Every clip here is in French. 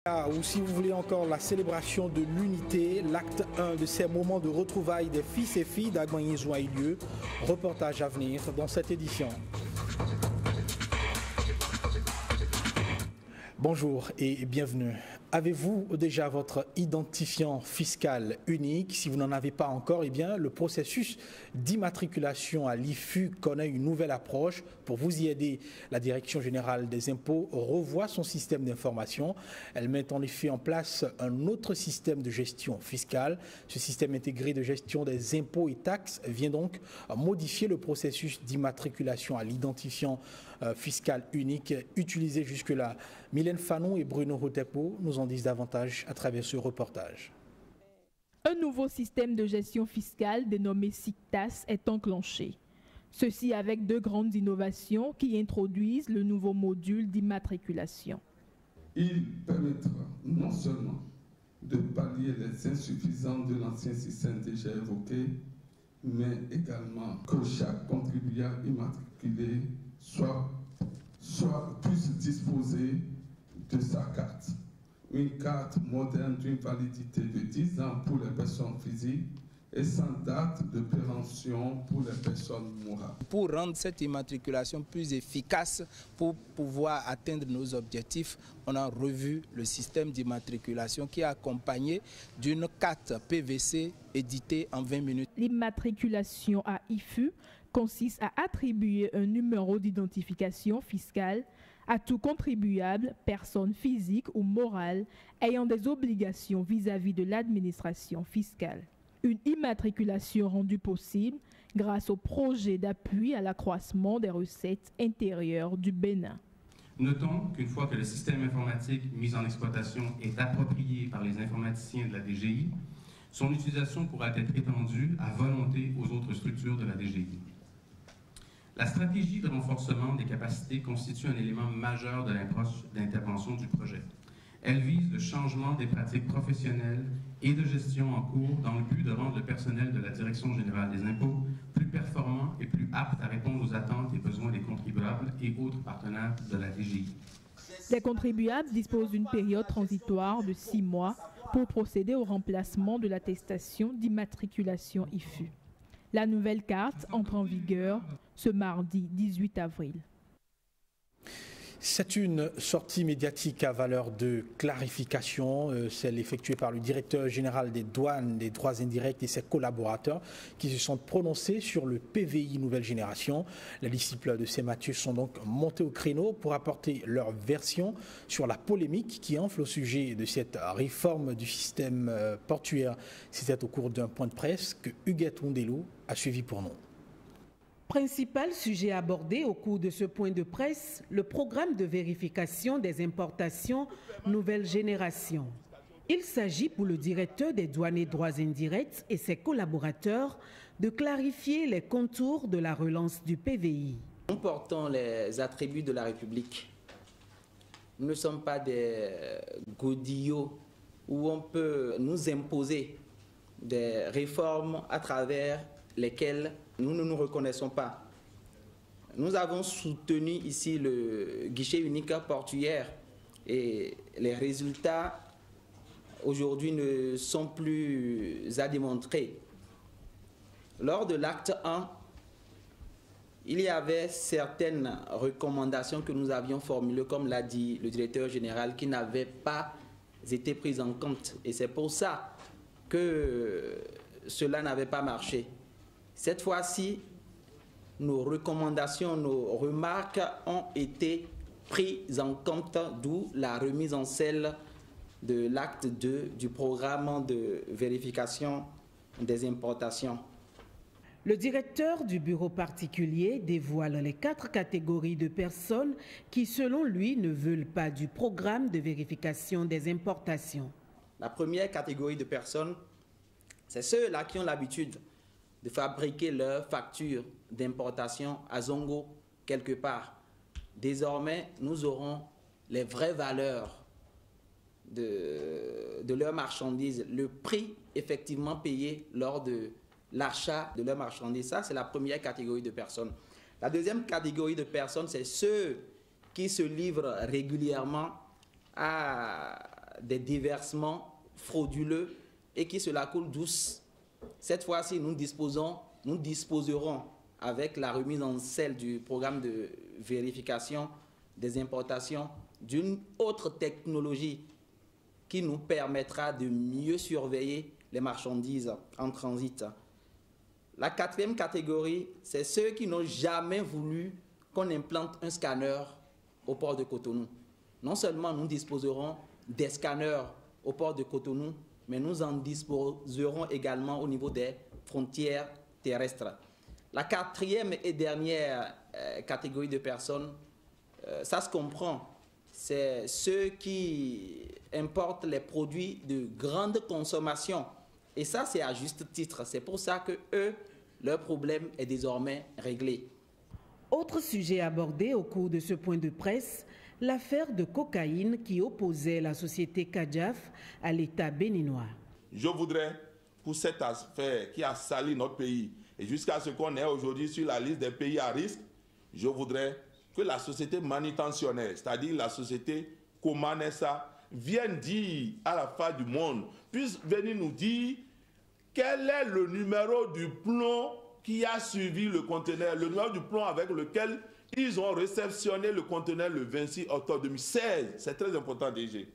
Ou si vous voulez encore la célébration de l'unité, l'acte 1 de ces moments de retrouvailles des fils et filles d'Agbanyezo a eu lieu. Reportage à venir dans cette édition. Bonjour et bienvenue. Avez-vous déjà votre identifiant fiscal unique? Si vous n'en avez pas encore, eh bien, le processus d'immatriculation à l'IFU connaît une nouvelle approche. Pour vous y aider, la Direction générale des impôts revoit son système d'information. Elle met en effet en place un autre système de gestion fiscale. Ce système intégré de gestion des impôts et taxes vient donc modifier le processus d'immatriculation à l'identifiant fiscal unique utilisé jusque-là. Mylène Fanon et Bruno Rotepo nous en disent davantage à travers ce reportage. Un nouveau système de gestion fiscale dénommé SICTAS est enclenché. Ceci avec deux grandes innovations qui introduisent le nouveau module d'immatriculation. Il permettra non seulement de pallier les insuffisances de l'ancien système déjà évoqué, mais également que chaque contribuable immatriculé puisse disposer de sa carte. Une carte moderne d'une validité de 10 ans pour les personnes physiques et sans date de péremption pour les personnes morales. Pour rendre cette immatriculation plus efficace, pour pouvoir atteindre nos objectifs, on a revu le système d'immatriculation qui est accompagné d'une carte PVC éditée en 20 minutes. L'immatriculation à IFU consiste à attribuer un numéro d'identification fiscale à tout contribuable, personne physique ou morale, ayant des obligations vis-à-vis de l'administration fiscale. Une immatriculation rendue possible grâce au projet d'appui à l'accroissement des recettes intérieures du Bénin. Notons qu'une fois que le système informatique mis en exploitation est approprié par les informaticiens de la DGI, son utilisation pourra être étendue à volonté aux autres structures de la DGI. La stratégie de renforcement des capacités constitue un élément majeur de l'approche d'intervention du projet. Elle vise le changement des pratiques professionnelles et de gestion en cours dans le but de rendre le personnel de la Direction générale des impôts plus performant et plus apte à répondre aux attentes et besoins des contribuables et autres partenaires de la DGI. Les contribuables disposent d'une période transitoire de 6 mois pour procéder au remplacement de l'attestation d'immatriculation IFU. La nouvelle carte entre en vigueur ce mardi 18 avril. C'est une sortie médiatique à valeur de clarification, celle effectuée par le directeur général des douanes, des droits indirects et ses collaborateurs qui se sont prononcés sur le PVI nouvelle génération. Les disciples de Saint-Mathieu sont donc montés au créneau pour apporter leur version sur la polémique qui enfle au sujet de cette réforme du système portuaire. C'était au cours d'un point de presse que Huguette Ondelou a suivi pour nous. Principal sujet abordé au cours de ce point de presse, le programme de vérification des importations nouvelle génération. Il s'agit pour le directeur des douanes et droits indirects et ses collaborateurs de clarifier les contours de la relance du PVI. Nous portons les attributs de la République. Nous ne sommes pas des godillots où on peut nous imposer des réformes à travers lesquelles nous ne nous reconnaissons pas. Nous avons soutenu ici le guichet unique portuaire et les résultats aujourd'hui ne sont plus à démontrer. Lors de l'acte 1, il y avait certaines recommandations que nous avions formulées, comme l'a dit le directeur général, qui n'avaient pas été prises en compte. Et c'est pour ça que cela n'avait pas marché. Cette fois-ci, nos recommandations, nos remarques ont été prises en compte, d'où la remise en selle de l'acte 2 du programme de vérification des importations. Le directeur du bureau particulier dévoile les 4 catégories de personnes qui, selon lui, ne veulent pas du programme de vérification des importations. La première catégorie de personnes, c'est ceux-là qui ont l'habitude de fabriquer leurs factures d'importation à Zongo quelque part. Désormais, nous aurons les vraies valeurs de leurs marchandises, le prix effectivement payé lors de l'achat de leurs marchandises. Ça, c'est la première catégorie de personnes. La deuxième catégorie de personnes, c'est ceux qui se livrent régulièrement à des déversements frauduleux et qui se la coule douce. Cette fois-ci, nous disposerons avec la remise en selle du programme de vérification des importations d'une autre technologie qui nous permettra de mieux surveiller les marchandises en transit. La quatrième catégorie, c'est ceux qui n'ont jamais voulu qu'on implante un scanner au port de Cotonou. Non seulement nous disposerons des scanners au port de Cotonou, mais nous en disposerons également au niveau des frontières terrestres. La quatrième et dernière catégorie de personnes, ça se comprend, c'est ceux qui importent les produits de grande consommation. Et ça, c'est à juste titre. C'est pour ça que eux, leur problème est désormais réglé. Autre sujet abordé au cours de ce point de presse, l'affaire de cocaïne qui opposait la société Kadjaf à l'État béninois. Je voudrais, pour cette affaire qui a sali notre pays, et jusqu'à ce qu'on est aujourd'hui sur la liste des pays à risque, je voudrais que la société manutentionnaire, c'est-à-dire la société Komanessa, vienne dire à la face du monde, puisse venir nous dire quel est le numéro du plomb qui a suivi le conteneur, le numéro du plomb avec lequel ils ont réceptionné le conteneur le 26 octobre 2016. C'est très important, DG.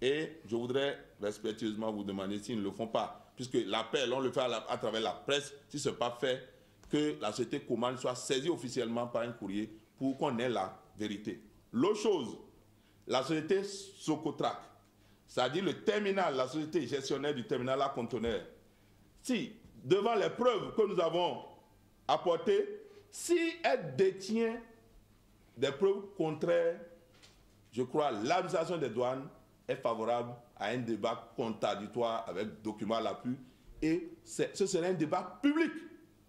Et je voudrais respectueusement vous demander s'ils ne le font pas, puisque l'appel, on le fait à travers la presse, si ce n'est pas fait, que la société Coman soit saisie officiellement par un courrier pour qu'on ait la vérité. L'autre chose, la société Socotrac, c'est-à-dire le terminal, la société gestionnaire du terminal à conteneurs, si, devant les preuves que nous avons apportées, si elle détient des preuves contraires, je crois l'administration des douanes est favorable à un débat contradictoire avec documents à l'appui, et ce serait un débat public,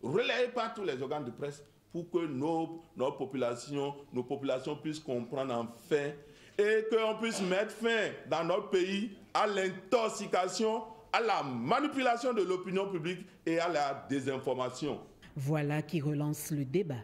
relayé par tous les organes de presse, pour que nos populations puissent comprendre enfin et qu'on puisse mettre fin dans notre pays à l'intoxication, à la manipulation de l'opinion publique et à la désinformation. Voilà qui relance le débat.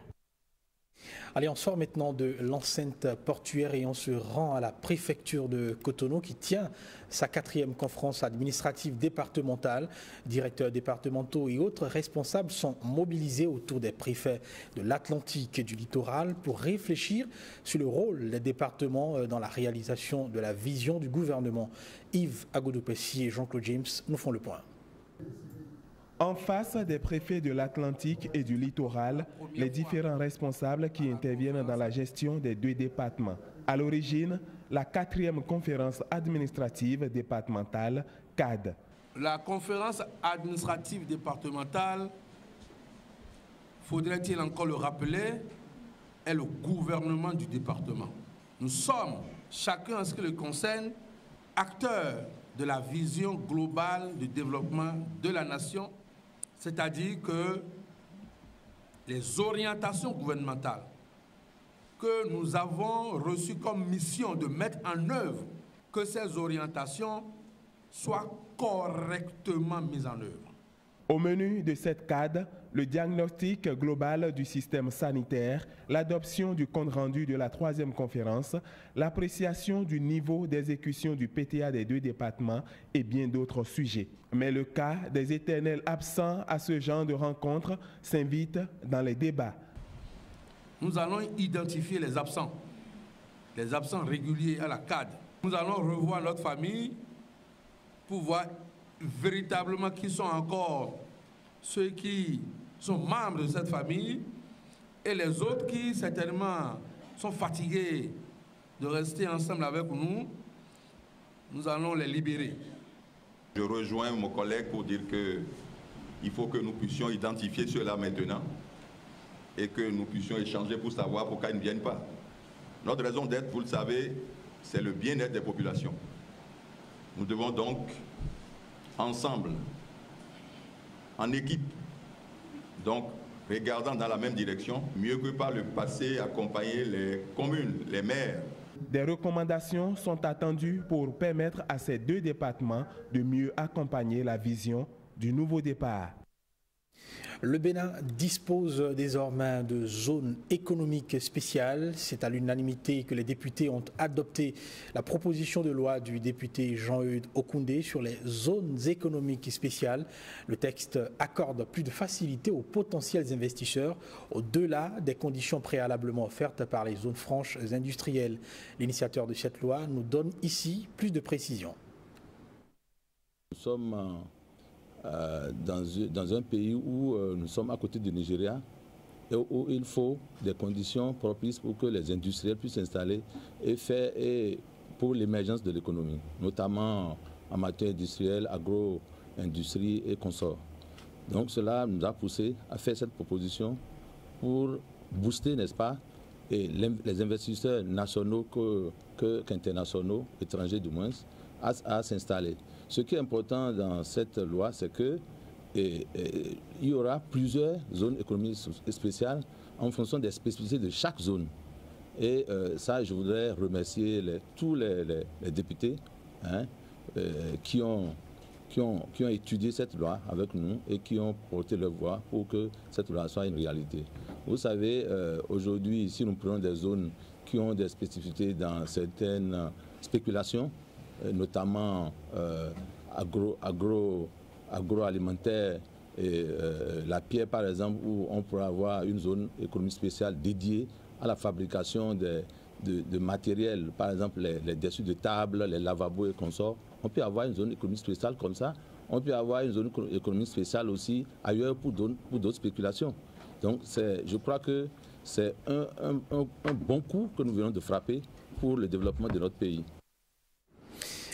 Allez, on sort maintenant de l'enceinte portuaire et on se rend à la préfecture de Cotonou qui tient sa 4e conférence administrative départementale. Directeurs départementaux et autres responsables sont mobilisés autour des préfets de l'Atlantique et du littoral pour réfléchir sur le rôle des départements dans la réalisation de la vision du gouvernement. Yves Agodopessi et Jean-Claude James nous font le point. En face des préfets de l'Atlantique et du littoral, les différents responsables qui interviennent dans la gestion des 2 départements. À l'origine, la 4e conférence administrative départementale, CAD. La conférence administrative départementale, faudrait-il encore le rappeler, est le gouvernement du département. Nous sommes, chacun en ce qui le concerne, acteurs de la vision globale du développement de la nation, c'est-à-dire que les orientations gouvernementales que nous avons reçues comme mission de mettre en œuvre, que ces orientations soient correctement mises en œuvre. Au menu de cette CAD, le diagnostic global du système sanitaire, l'adoption du compte-rendu de la 3e conférence, l'appréciation du niveau d'exécution du PTA des 2 départements et bien d'autres sujets. Mais le cas des éternels absents à ce genre de rencontres s'invite dans les débats. Nous allons identifier les absents réguliers à la CAD. Nous allons revoir notre famille pour voir véritablement qui sont encore ceux qui sont membres de cette famille et les autres qui certainement sont fatigués de rester ensemble avec nous. Nous allons les libérer. Je rejoins mon collègue pour dire qu'il faut que nous puissions identifier ceux-là maintenant et que nous puissions échanger pour savoir pourquoi ils ne viennent pas. Notre raison d'être, vous le savez, c'est le bien-être des populations. Nous devons donc ensemble, en équipe, donc regardant dans la même direction, mieux que par le passé, accompagner les communes, les maires. Des recommandations sont attendues pour permettre à ces 2 départements de mieux accompagner la vision du nouveau départ. Le Bénin dispose désormais de zones économiques spéciales. C'est à l'unanimité que les députés ont adopté la proposition de loi du député Jean-Eudes Okoundé sur les zones économiques spéciales. Le texte accorde plus de facilité aux potentiels investisseurs au-delà des conditions préalablement offertes par les zones franches industrielles. L'initiateur de cette loi nous donne ici plus de précisions. Nous sommes dans un pays où nous sommes à côté du Nigeria et où il faut des conditions propices pour que les industriels puissent s'installer et pour l'émergence de l'économie, notamment en matière industrielle, agro-industrie et consorts. Donc cela nous a poussé à faire cette proposition pour booster, n'est-ce pas, et les investisseurs nationaux qu'internationaux, étrangers du moins, à s'installer. Ce qui est important dans cette loi, c'est qu'il y aura plusieurs zones économiques spéciales en fonction des spécificités de chaque zone. Et ça, je voudrais remercier tous les députés qui ont étudié cette loi avec nous et qui ont porté leur voix pour que cette loi soit une réalité. Vous savez, aujourd'hui, si nous prenons des zones qui ont des spécificités dans certaines spéculations, notamment agroalimentaire et la pierre par exemple, où on pourrait avoir une zone économique spéciale dédiée à la fabrication de matériel, par exemple les dessus de table, les lavabos et consorts. On peut avoir une zone économique spéciale comme ça. On peut avoir une zone économique spéciale aussi ailleurs pour d'autres spéculations. Donc je crois que c'est un bon coup que nous venons de frapper pour le développement de notre pays.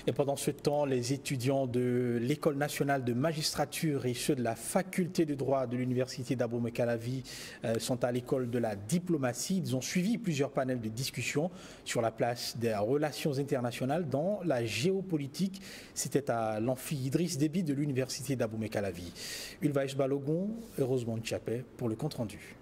Et pendant ce temps, les étudiants de l'École nationale de magistrature et ceux de la faculté de droit de l'université d'Abomey-Calavi sont à l'école de la diplomatie. Ils ont suivi plusieurs panels de discussion sur la place des relations internationales dans la géopolitique. C'était à l'amphi Idriss Déby de l'université d'Abomey-Calavi. Ulvaïch Balogun et Rosemont Tchapé pour le compte-rendu.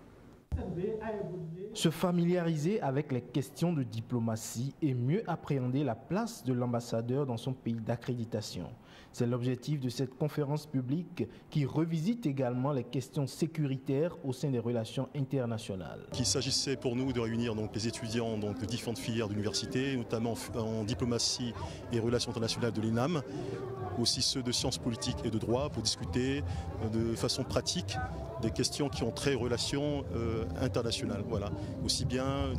Se familiariser avec les questions de diplomatie et mieux appréhender la place de l'ambassadeur dans son pays d'accréditation. C'est l'objectif de cette conférence publique qui revisite également les questions sécuritaires au sein des relations internationales. Il s'agissait pour nous de réunir donc, les étudiants donc, de différentes filières d'université, notamment en diplomatie et relations internationales de l'INAM, aussi ceux de sciences politiques et de droit, pour discuter de façon pratique des questions qui ont trait aux relations internationales. Voilà. Aussi bien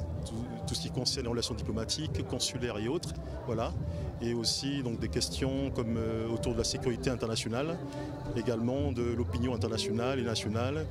tout ce qui concerne les relations diplomatiques, consulaires et autres. Voilà. Et aussi donc, des questions comme autour de la sécurité internationale, également de l'opinion internationale et nationale,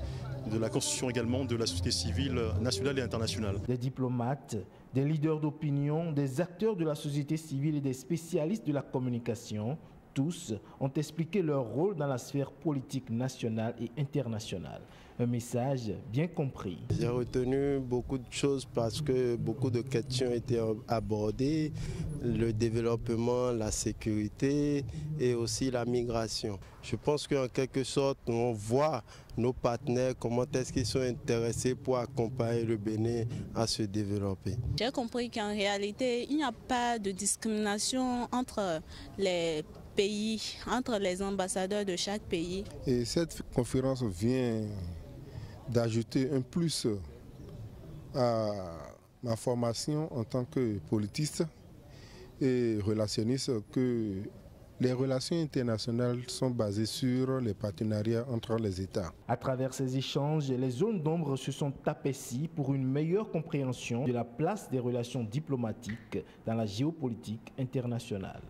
de la constitution également de la société civile nationale et internationale. Des diplomates, des leaders d'opinion, des acteurs de la société civile et des spécialistes de la communication, tous ont expliqué leur rôle dans la sphère politique nationale et internationale. Un message bien compris. J'ai retenu beaucoup de choses parce que beaucoup de questions étaient abordées, le développement, la sécurité et aussi la migration. Je pense qu'en quelque sorte, on voit nos partenaires, comment est-ce qu'ils sont intéressés pour accompagner le Bénin à se développer. J'ai compris qu'en réalité, il n'y a pas de discrimination entre les pays, entre les ambassadeurs de chaque pays. Et cette conférence vient d'ajouter un plus à ma formation en tant que politiste et relationniste, que les relations internationales sont basées sur les partenariats entre les États. À travers ces échanges, les zones d'ombre se sont apaissies pour une meilleure compréhension de la place des relations diplomatiques dans la géopolitique internationale.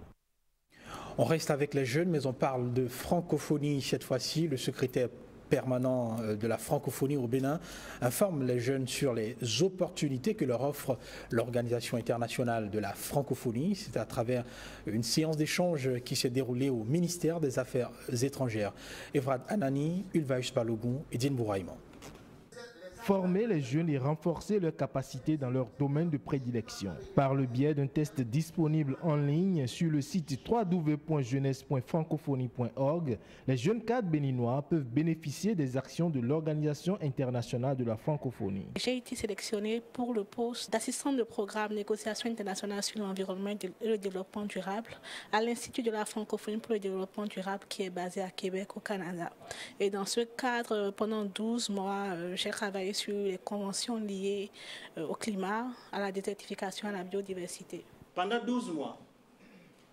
On reste avec les jeunes, mais on parle de francophonie cette fois-ci. Le secrétaire permanent de la francophonie au Bénin informe les jeunes sur les opportunités que leur offre l'Organisation internationale de la francophonie. C'est à travers une séance d'échange qui s'est déroulée au ministère des Affaires étrangères. Evrad Anani, Ulvaïch Balogun et Dine Bouraïman. former les jeunes et renforcer leurs capacités dans leur domaine de prédilection. Par le biais d'un test disponible en ligne sur le site www.jeunesse.francophonie.org, les jeunes cadres béninois peuvent bénéficier des actions de l'Organisation internationale de la francophonie. J'ai été sélectionnée pour le poste d'assistante de programme négociation internationale sur l'environnement et le développement durable à l'Institut de la francophonie pour le développement durable qui est basé à Québec au Canada. Et dans ce cadre, pendant 12 mois, j'ai travaillé sur les conventions liées au climat, à la désertification, à la biodiversité. Pendant 12 mois,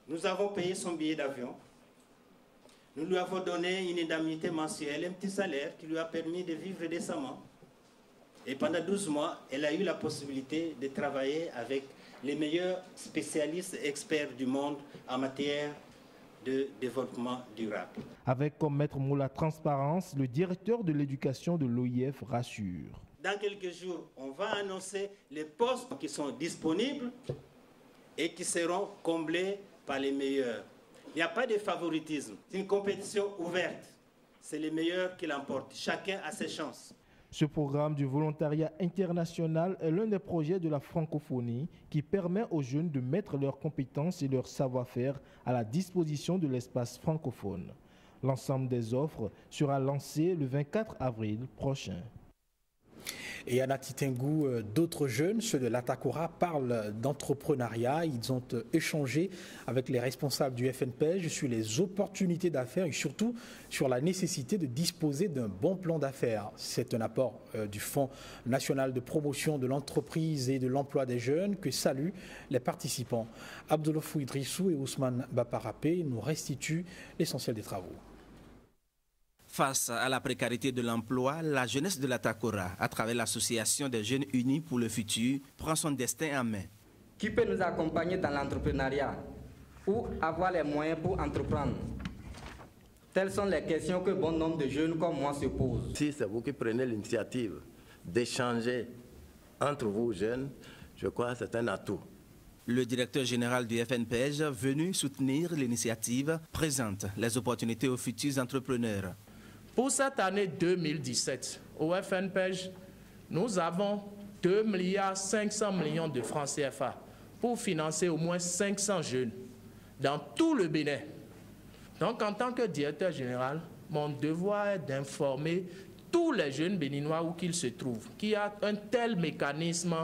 nous avons payé son billet d'avion. Nous lui avons donné une indemnité mensuelle, un petit salaire qui lui a permis de vivre décemment. Et pendant 12 mois, elle a eu la possibilité de travailler avec les meilleurs spécialistes et experts du monde en matière de développement durable. Avec comme maître mot la transparence, le directeur de l'éducation de l'OIF rassure. Dans quelques jours, on va annoncer les postes qui sont disponibles et qui seront comblés par les meilleurs. Il n'y a pas de favoritisme, c'est une compétition ouverte. C'est les meilleurs qui l'emportent, chacun a ses chances. Ce programme du volontariat international est l'un des projets de la francophonie qui permet aux jeunes de mettre leurs compétences et leur savoir-faire à la disposition de l'espace francophone. L'ensemble des offres sera lancé le 24 avril prochain. Et à Natitingou, d'autres jeunes, ceux de l'Atakora, parlent d'entrepreneuriat. Ils ont échangé avec les responsables du FNPEJ sur les opportunités d'affaires et surtout sur la nécessité de disposer d'un bon plan d'affaires. C'est un apport du Fonds national de promotion de l'entreprise et de l'emploi des jeunes que saluent les participants. Abdoulofou Idrissou et Ousmane Baparapé nous restituent l'essentiel des travaux. Face à la précarité de l'emploi, la jeunesse de l'Atakora, à travers l'association des jeunes unis pour le futur, prend son destin en main. Qui peut nous accompagner dans l'entrepreneuriat ou avoir les moyens pour entreprendre? Telles sont les questions que bon nombre de jeunes comme moi se posent. Si c'est vous qui prenez l'initiative d'échanger entre vous jeunes, je crois que c'est un atout. Le directeur général du FNPEJ, venu soutenir l'initiative, présente les opportunités aux futurs entrepreneurs. Pour cette année 2017, au FNPEJ, nous avons 2,5 milliards de francs CFA pour financer au moins 500 jeunes dans tout le Bénin. Donc, en tant que directeur général, mon devoir est d'informer tous les jeunes béninois où qu'ils se trouvent qu'il y a un tel mécanisme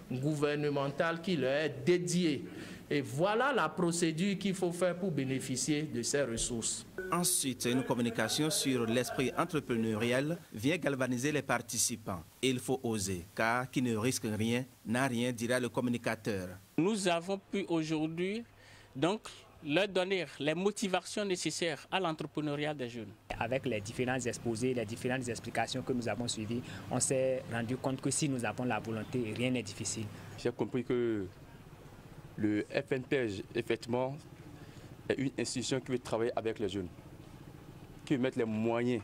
gouvernemental qui leur est dédié. Et voilà la procédure qu'il faut faire pour bénéficier de ces ressources. Ensuite, une communication sur l'esprit entrepreneurial vient galvaniser les participants. Il faut oser, car qui ne risque rien n'a rien, dira le communicateur. Nous avons pu aujourd'hui donc leur donner les motivations nécessaires à l'entrepreneuriat des jeunes. Avec les différents exposés, les différentes explications que nous avons suivies, on s'est rendu compte que si nous avons la volonté, rien n'est difficile. J'ai compris que le FNPEJ, effectivement, est une institution qui veut travailler avec les jeunes, qui veut mettre les moyens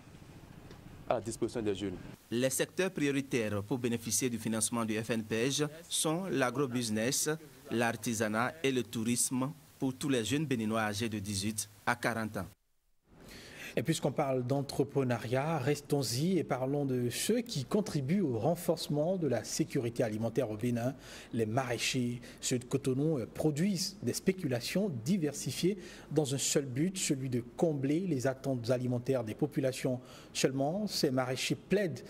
à la disposition des jeunes. Les secteurs prioritaires pour bénéficier du financement du FNPEJ sont l'agrobusiness, l'artisanat et le tourisme pour tous les jeunes béninois âgés de 18 à 40 ans. Et puisqu'on parle d'entrepreneuriat, restons-y et parlons de ceux qui contribuent au renforcement de la sécurité alimentaire au Bénin. Les maraîchers, ceux de Cotonou, produisent des spéculations diversifiées dans un seul but, celui de combler les attentes alimentaires des populations seulement. Ces maraîchers plaident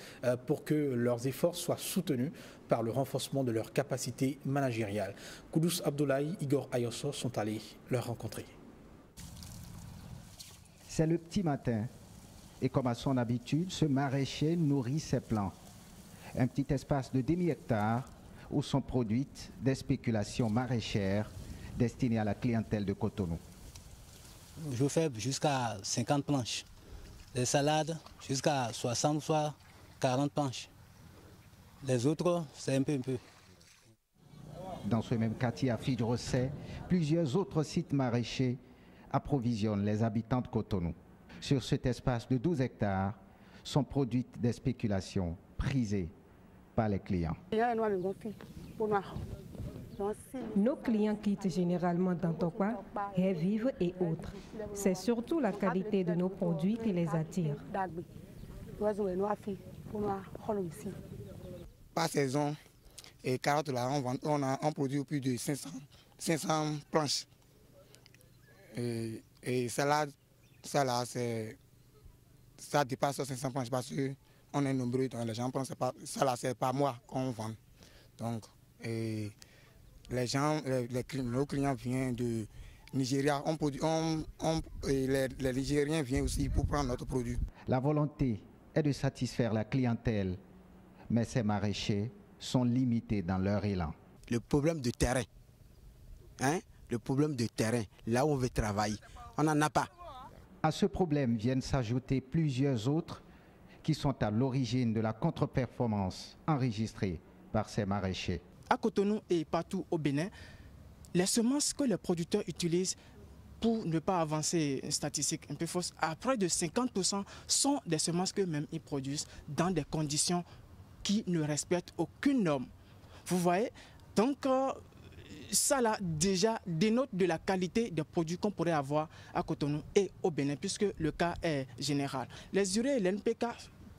pour que leurs efforts soient soutenus par le renforcement de leurs capacités managériales. Koudous Abdoulaye, Igor Ayosso sont allés leur rencontrer. C'est le petit matin et comme à son habitude, ce maraîcher nourrit ses plants. Un petit espace de demi-hectare où sont produites des spéculations maraîchères destinées à la clientèle de Cotonou. Je fais jusqu'à 50 planches. Les salades jusqu'à 60 soit 40 planches. Les autres, c'est un peu. Dans ce même quartier à Fidjrosset, plusieurs autres sites maraîchers approvisionnent les habitants de Cotonou. Sur cet espace de 12 hectares sont produites des spéculations prisées par les clients. Nos clients quittent généralement Dantokwa, Vive et autres. C'est surtout la qualité de nos produits qui les attire. par saison, et carottes là, on produit plus de 500 planches. Et salade, ça là, ça dépasse 500 planches parce qu'on est nombreux, donc les gens pensent que ça là, c'est pas moi qu'on vend. Donc, nos clients viennent de Nigeria, les Nigériens viennent aussi pour prendre notre produit. La volonté est de satisfaire la clientèle, mais ces maraîchers sont limités dans leur élan. Le problème de terrain, le problème de terrain, là où on veut travailler, on n'en a pas. À ce problème viennent s'ajouter plusieurs autres qui sont à l'origine de la contre-performance enregistrée par ces maraîchers. À Cotonou et partout au Bénin, les semences que les producteurs utilisent pour ne pas avancer une statistique un peu fausse, à près de 50% sont des semences qu'eux-mêmes ils produisent dans des conditions qui ne respectent aucune norme. Vous voyez, donc ça là déjà dénote de la qualité des produits qu'on pourrait avoir à Cotonou et au Bénin, puisque le cas est général. Les urées et les NPK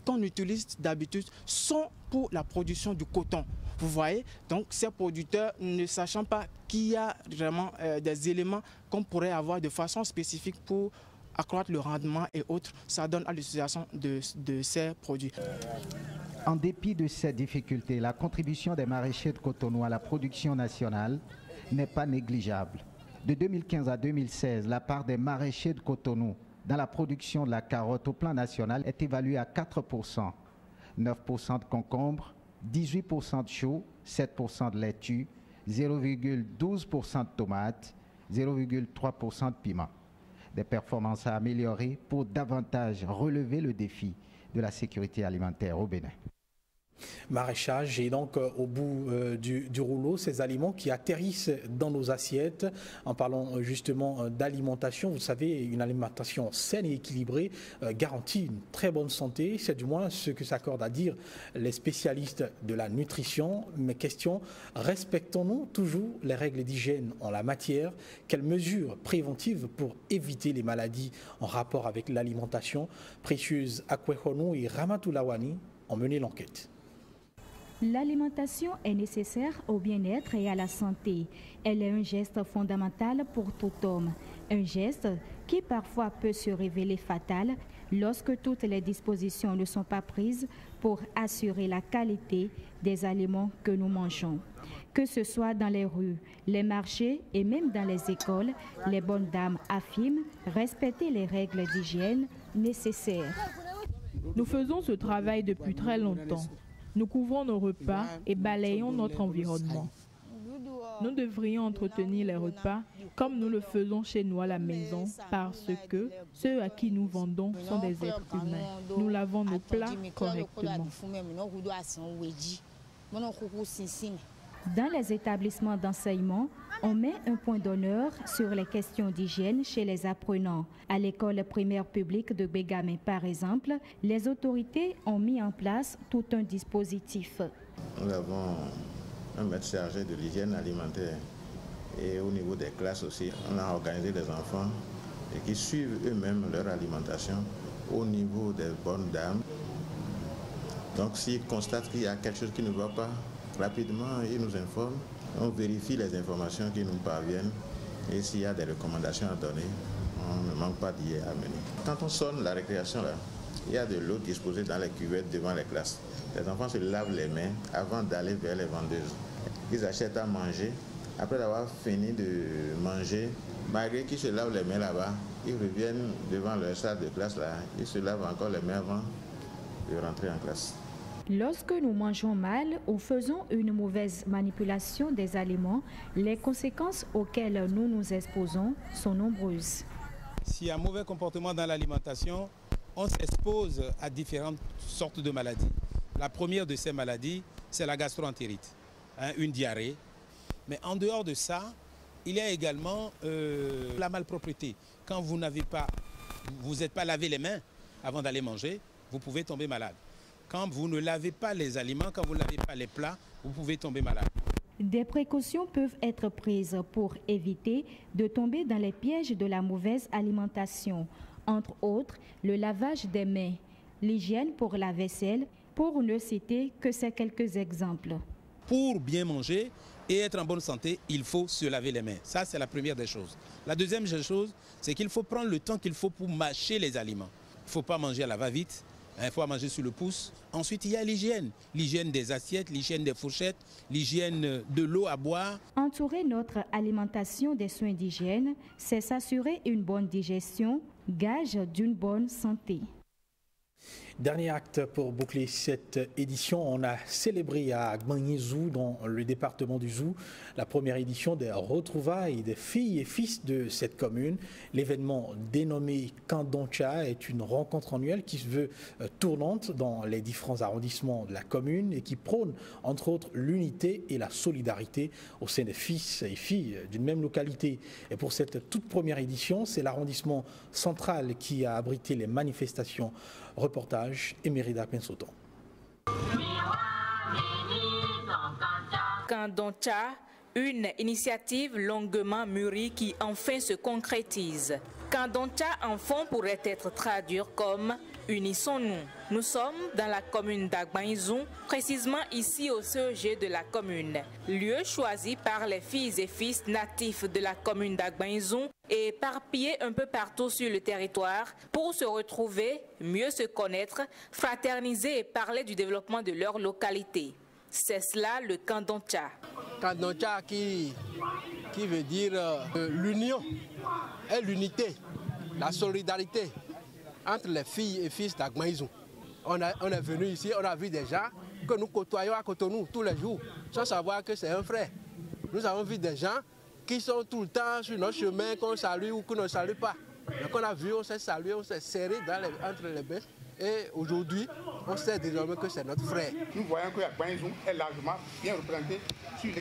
qu'on utilise d'habitude sont pour la production du coton. Vous voyez, donc ces producteurs, ne sachant pas qu'il y a vraiment des éléments qu'on pourrait avoir de façon spécifique pour accroître le rendement et autres, ça donne à l'utilisation de ces produits. En dépit de ces difficultés, la contribution des maraîchers de Cotonou à la production nationale n'est pas négligeable. De 2015 à 2016, la part des maraîchers de Cotonou dans la production de la carotte au plan national est évaluée à 4%, 9% de concombres, 18% de choux, 7% de laitue, 0,12% de tomates, 0,3% de piment. Des performances à améliorer pour davantage relever le défi de la sécurité alimentaire au Bénin. Maraîchage et donc au bout du rouleau, ces aliments qui atterrissent dans nos assiettes. En parlant justement d'alimentation, vous savez, une alimentation saine et équilibrée garantit une très bonne santé. C'est du moins ce que s'accordent à dire les spécialistes de la nutrition. Mais question, respectons-nous toujours les règles d'hygiène en la matière? Quelles mesures préventives pour éviter les maladies en rapport avec l'alimentation? Précieuse Akwehonou et Ramatou Lawani ont mené l'enquête. L'alimentation est nécessaire au bien-être et à la santé. Elle est un geste fondamental pour tout homme. Un geste qui parfois peut se révéler fatal lorsque toutes les dispositions ne sont pas prises pour assurer la qualité des aliments que nous mangeons. Que ce soit dans les rues, les marchés et même dans les écoles, les bonnes dames affirment respecter les règles d'hygiène nécessaires. Nous faisons ce travail depuis très longtemps. Nous couvrons nos repas et balayons notre environnement. Nous devrions entretenir les repas comme nous le faisons chez nous à la maison parce que ceux à qui nous vendons sont des êtres humains. Nous lavons nos plats correctement. Dans les établissements d'enseignement, on met un point d'honneur sur les questions d'hygiène chez les apprenants. À l'école primaire publique de Bégamé, par exemple, les autorités ont mis en place tout un dispositif. Nous avons un maître chargé de l'hygiène alimentaire et au niveau des classes aussi, on a organisé des enfants qui suivent eux-mêmes leur alimentation au niveau des bonnes dames. Donc s'ils constatent qu'il y a quelque chose qui ne va pas, rapidement, ils nous informent, on vérifie les informations qui nous parviennent et s'il y a des recommandations à donner, on ne manque pas d'y amener. Quand on sonne la récréation, là, il y a de l'eau disposée dans les cuvettes devant les classes. Les enfants se lavent les mains avant d'aller vers les vendeuses. Ils achètent à manger. Après avoir fini de manger, malgré qu'ils se lavent les mains là-bas, ils reviennent devant leur salle de classe, là, ils se lavent encore les mains avant de rentrer en classe. Lorsque nous mangeons mal ou faisons une mauvaise manipulation des aliments, les conséquences auxquelles nous nous exposons sont nombreuses. S'il y a un mauvais comportement dans l'alimentation, on s'expose à différentes sortes de maladies. La première de ces maladies, c'est la gastroentérite, une diarrhée. Mais en dehors de ça, il y a également la malpropreté. Quand vous n'êtes pas lavé les mains avant d'aller manger, vous pouvez tomber malade. Quand vous ne lavez pas les aliments, quand vous ne lavez pas les plats, vous pouvez tomber malade. Des précautions peuvent être prises pour éviter de tomber dans les pièges de la mauvaise alimentation. Entre autres, le lavage des mains, l'hygiène pour la vaisselle, pour ne citer que ces quelques exemples. Pour bien manger et être en bonne santé, il faut se laver les mains. Ça, c'est la première des choses. La deuxième chose, c'est qu'il faut prendre le temps qu'il faut pour mâcher les aliments. Il ne faut pas manger à la va-vite, il faut manger sur le pouce. Ensuite, il y a l'hygiène. L'hygiène des assiettes, l'hygiène des fourchettes, l'hygiène de l'eau à boire. Entourer notre alimentation des soins d'hygiène, c'est s'assurer une bonne digestion, gage d'une bonne santé. Dernier acte pour boucler cette édition, on a célébré à Gbanyezou, dans le département du Zou, la première édition des retrouvailles des filles et fils de cette commune. L'événement dénommé Kandoncha est une rencontre annuelle qui se veut tournante dans les différents arrondissements de la commune et qui prône entre autres l'unité et la solidarité au sein des fils et filles d'une même localité. Et pour cette toute première édition, c'est l'arrondissement central qui a abrité les manifestations. Reportage Emerida Pensoton. Kandoncha, une initiative longuement mûrie qui enfin se concrétise. Kandoncha en fond pourrait être traduit comme « Unissons-nous ». Nous sommes dans la commune d'Agbanyezou, précisément ici au CEG de la commune, lieu choisi par les filles et fils natifs de la commune d'Agbanyezou et éparpillés un peu partout sur le territoire pour se retrouver, mieux se connaître, fraterniser et parler du développement de leur localité. C'est cela le Kandoncha. Kandoncha qui veut dire l'union et l'unité, la solidarité entre les filles et fils d'Agbanyezou. On est venu ici, on a vu des gens que nous côtoyons à Cotonou tous les jours, sans savoir que c'est un frère. Nous avons vu des gens qui sont tout le temps sur notre chemin, qu'on salue ou qu'on ne salue pas. Donc on a vu, on s'est salué, on s'est serré entre les mains. Et aujourd'hui, on sait désormais que c'est notre frère. Nous voyons que Agbanyezou est largement bien représenté sur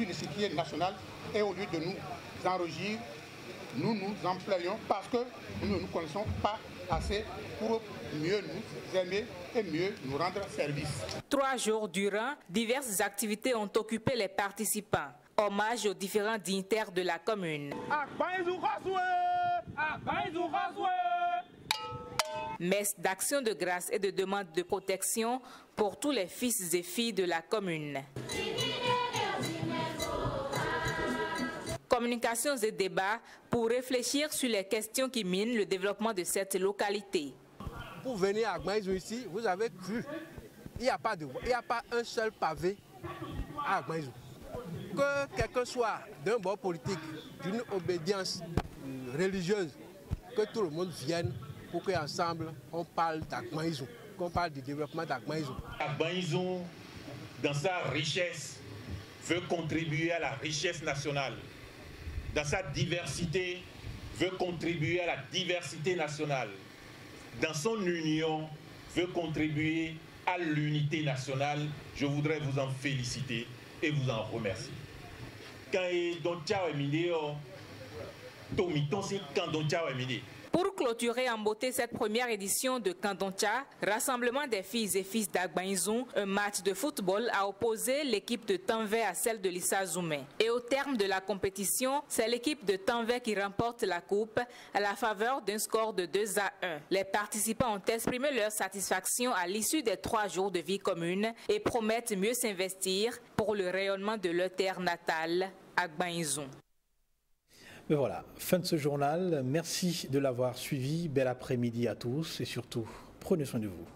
l'échiquier national. Et au lieu de nous enrougir, nous nous employons parce que nous ne nous connaissons pas assez pour mieux nous aimer et mieux nous rendre service. 3 jours durant, diverses activités ont occupé les participants. Hommage aux différents dignitaires de la commune. Messe d'action de grâce et de demande de protection pour tous les fils et filles de la commune. Communications et débats pour réfléchir sur les questions qui minent le développement de cette localité. Pour venir à Agbanyezou ici, vous avez vu, il n'y a pas un seul pavé à Agbanyezou. Que quelqu'un soit d'un bord politique, d'une obédience religieuse, que tout le monde vienne pour qu'ensemble on parle d'Agbanyezou, qu'on parle du développement d'Agbanyezou. Agbanyezou, dans sa richesse, veut contribuer à la richesse nationale. Dans sa diversité, veut contribuer à la diversité nationale. Dans son union, veut contribuer à l'unité nationale. Je voudrais vous en féliciter et vous en remercier. Pour clôturer en beauté cette première édition de Kandoncha, rassemblement des filles et fils d'Agbanyezou, un match de football a opposé l'équipe de Tanvé à celle de Lissazoumé. Et au terme de la compétition, c'est l'équipe de Tanvé qui remporte la coupe à la faveur d'un score de 2-1. Les participants ont exprimé leur satisfaction à l'issue des 3 jours de vie commune et promettent mieux s'investir pour le rayonnement de leur terre natale, Agbanyezou. Mais voilà, fin de ce journal. Merci de l'avoir suivi. Bel après-midi à tous et surtout, prenez soin de vous.